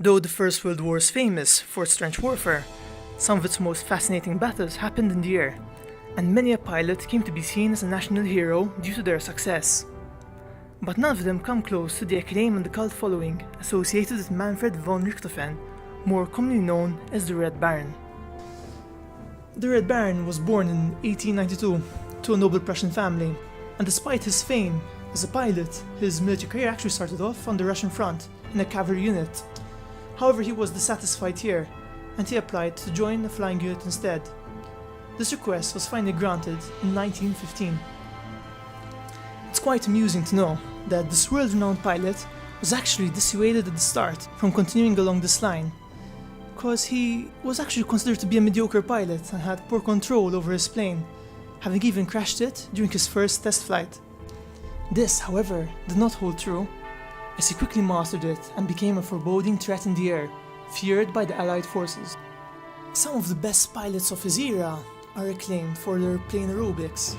Though the First World War is famous for its trench warfare, some of its most fascinating battles happened in the air, and many a pilot came to be seen as a national hero due to their success. But none of them come close to the acclaim and the cult following associated with Manfred Von Richthofen, more commonly known as the Red Baron. The Red Baron was born in 1892 to a noble Prussian family, and despite his fame as a pilot, his military career actually started off on the Russian front in a cavalry unit. However, he was dissatisfied here, and he applied to join a flying unit instead. This request was finally granted in 1915. It's quite amusing to know that this world-renowned pilot was actually dissuaded at the start from continuing along this line, because he was actually considered to be a mediocre pilot and had poor control over his plane, having even crashed it during his first test flight. This, however, did not hold true, as he quickly mastered it and became a foreboding threat in the air, feared by the Allied forces. Some of the best pilots of his era are acclaimed for their plane aerobics,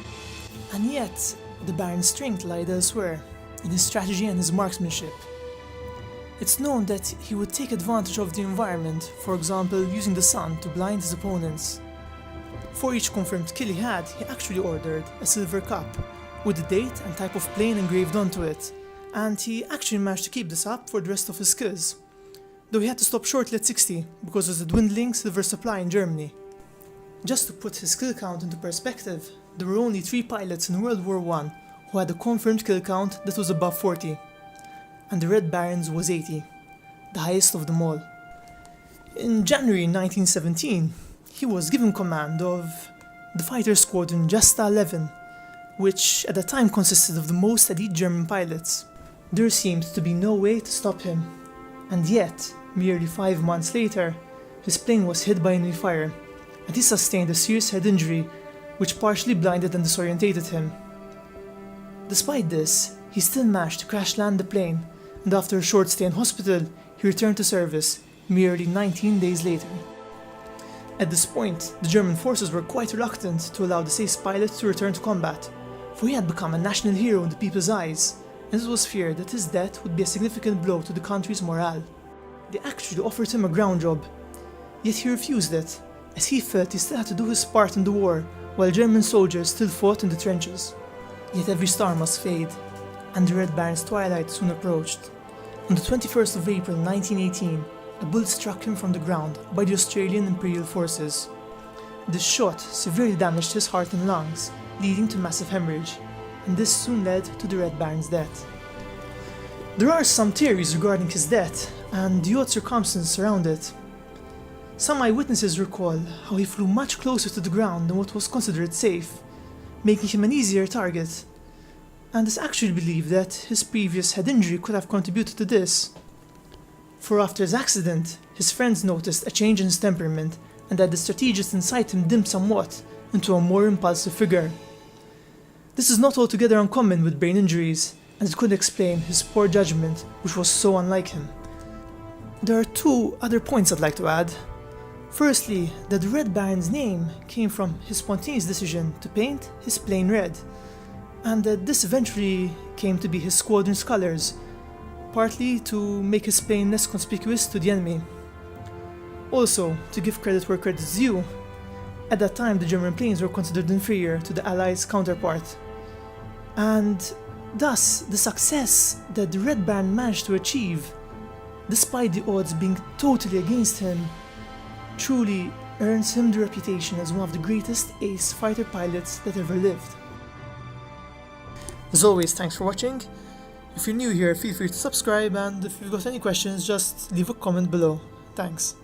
and yet the Baron's strength lied elsewhere, in his strategy and his marksmanship. It's known that he would take advantage of the environment, for example using the sun to blind his opponents. For each confirmed kill he had, he actually ordered a silver cup, with the date and type of plane engraved onto it, and he actually managed to keep this up for the rest of his kills, though he had to stop shortly at 60 because of the dwindling silver supply in Germany. Just to put his kill count into perspective, there were only 3 pilots in World War I who had a confirmed kill count that was above 40, and the Red Baron's was 80, the highest of them all. In January 1917, he was given command of the fighter squadron Jasta 11, which at the time consisted of the most elite German pilots. There seemed to be no way to stop him, and yet, merely 5 months later, his plane was hit by enemy fire, and he sustained a serious head injury which partially blinded and disorientated him. Despite this, he still managed to crash land the plane, and after a short stay in hospital, he returned to service merely 19 days later. At this point, the German forces were quite reluctant to allow the ace pilot to return to combat, for he had become a national hero in the people's eyes, and it was feared that his death would be a significant blow to the country's morale. They actually offered him a ground job, yet he refused it, as he felt he still had to do his part in the war, while German soldiers still fought in the trenches. Yet every star must fade, and the Red Baron's twilight soon approached. On the 21st of April 1918, a bullet struck him from the ground by the Australian Imperial Forces. This shot severely damaged his heart and lungs, leading to massive hemorrhage, and this soon led to the Red Baron's death. There are some theories regarding his death and the odd circumstances around it. Some eyewitnesses recall how he flew much closer to the ground than what was considered safe, making him an easier target, and it's actually believed that his previous head injury could have contributed to this. For after his accident, his friends noticed a change in his temperament and that the strategist inside him dimmed somewhat into a more impulsive figure. This is not altogether uncommon with brain injuries, and it could explain his poor judgment, which was so unlike him. There are 2 other points I'd like to add. Firstly, that the Red Baron's name came from his spontaneous decision to paint his plane red, and that this eventually came to be his squadron's colors, partly to make his plane less conspicuous to the enemy. Also, to give credit where credit is due, at that time the German planes were considered inferior to the Allies' counterpart, and thus the success that the Red Baron managed to achieve, despite the odds being totally against him, truly earns him the reputation as one of the greatest ace fighter pilots that ever lived. As always, thanks for watching. If you're new here, feel free to subscribe, and if you've got any questions, just leave a comment below. Thanks.